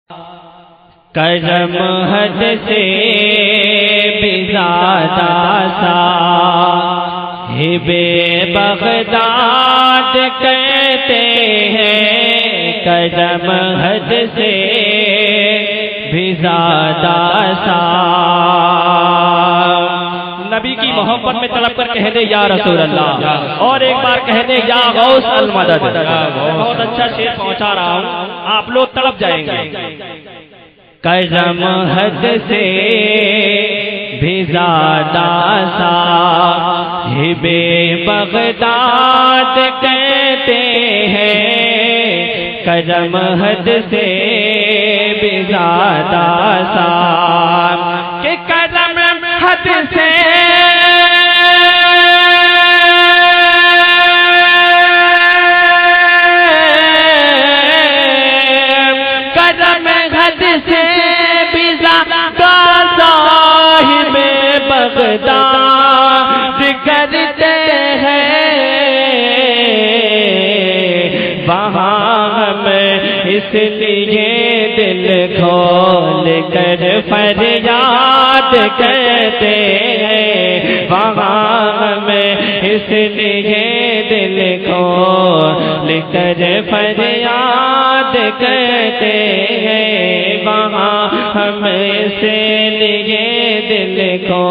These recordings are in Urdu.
کرم حد سے بھی زیادہ صاحب بغداد کہتے ہیں، کرم حد سے بھی زیادہ نبی کی محبت میں تڑپ کر کہہ دے یا رسول اللہ، اور ایک بار کہہ دے یا غوث المدد۔ بہت اچھا شعر پہنچا رہا ہوں، آپ لوگ تڑپ جائیں گے۔ کرم حد سے بھی زیادہ صاحب بغداد کہتے ہیں، کرم حد سے بھی زیادہ صاحب کہ کرم حد سے بغداد کرتے ہیں، وہاں ہم اس لیے دل کھول کر فریاد کرتے ہیں، وہاں ہم اس لیے دل کھول کر فریاد کرتے ہیں، وہاں ہم اس لیے دل کو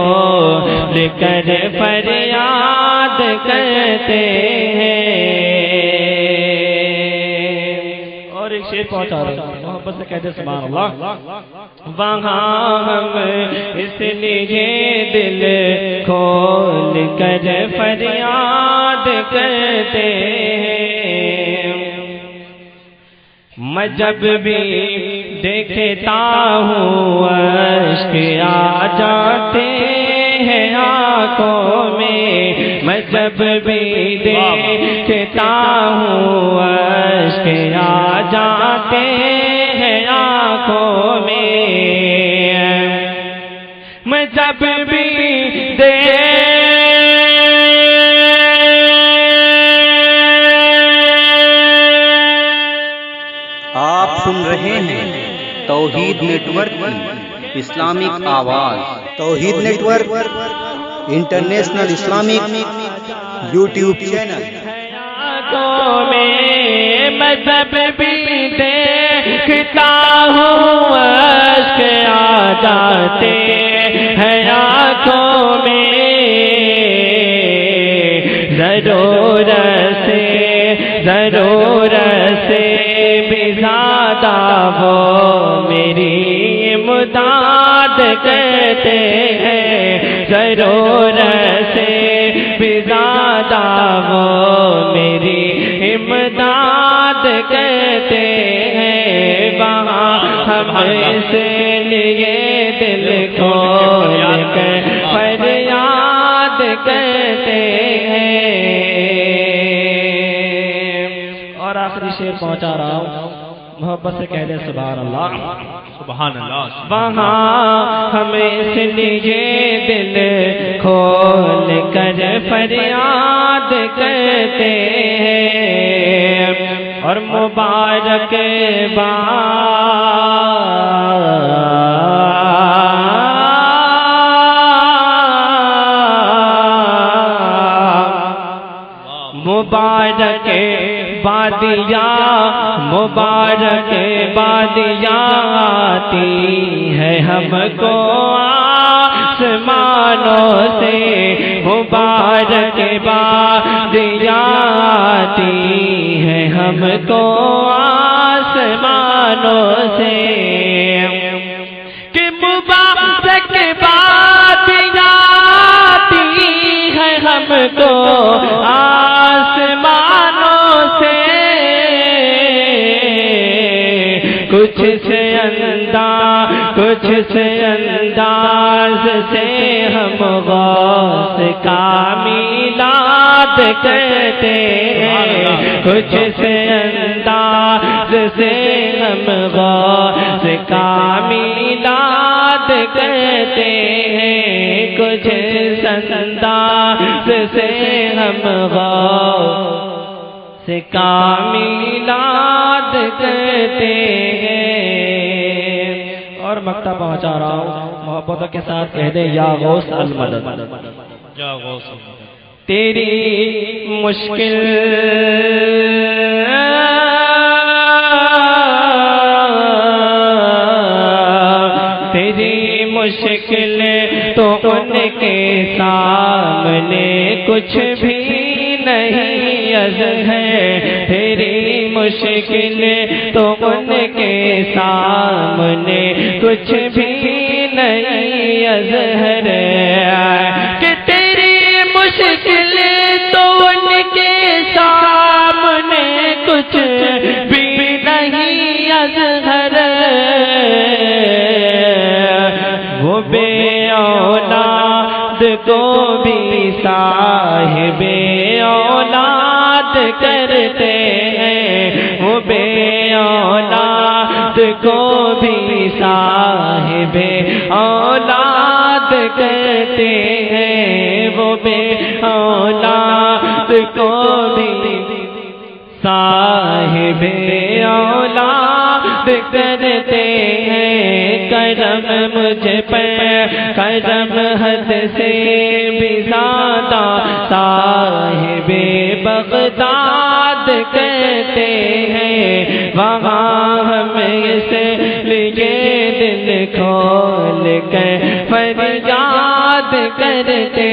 لے کر فریاد کرتے ہیں۔ اور ایک شعر پہنچا رہے ہیں، محبت سے کہتے سبحان اللہ۔ وہاں ہم اس لیے دل کھول کر فریاد کرتے ہیں، میں جب بھی دیکھتا ہوں اشک آ جاتے ہیں آنکھوں میں، میں جب بھی دیکھتا ہوں اشک آ جاتے ہیں آنکھوں میں، میں جب بھی آپ سن رہے ہیں توحید نیٹ ورک کی اسلامک آواز۔ Tauheed network international Islamic YouTube channel. میں جب بھی دیکھتا ہوں اشک آ جاتے ہیں آنکھوں میں، ضرورت سے بھی زیادہ وہ میری امداد کرتے ہیں، ضرورت سے بھی زیادہ وہ میری امداد کرتے ہیں، وہاں ہم اس لیے دل کھول کر فریاد کرتے ہیں۔ اور آخری شعر پہنچا رہا ہوں، محبت سے کہہ دے سبحان اللہ سبحان اللہ۔ وہاں ہم اس لیے دل کھول کر فریاد کرتے ہیں، اور مبارک مبارک بادیاں آتی ہے ہم کو آسمانوں سے، مبارک بادیاں آتی ہے ہم کو آسمانوں سے، کہ مبارک بادیاں آتی ہے ہم کو آسمانوں سے، کچھ سے انداز سے ہم غوث کا میلاد کرتے ہیں، کچھ سے انداز سے ہم غوث کا میلاد کرتے ہیں، کچھ انداز سے ہم غوث کا میلاد کرتے ہیں۔ مکتب پہنچا رہا ہوں، محبتوں کے ساتھ کہہ دیں یا غوث المدد، یا غوث تیری مشکل تیری مشکل تو ان کے سامنے کچھ بھی نہیں عز ہے، تیری مشکل تو ان کے سامنے کچھ بھی نہیں عز ہے، کہ تیری مشکل تو ان کے سامنے کچھ بھی نہیں عز ہے، وہ بے اولاد کو بھی صاحب اولاد کرتے ہیں، وہ بے اولاد کو بھی صاحب اولاد کرتے ہیں، وہ بے اولاد کو بھی صاحب اولاد کرتے ہیں، کرم مجھ پر کرم حد سے بھی زیادہ صاحب بغداد کہتے ہیں، وہاں ہم اس لیے دل کھول کر فریاد کرتے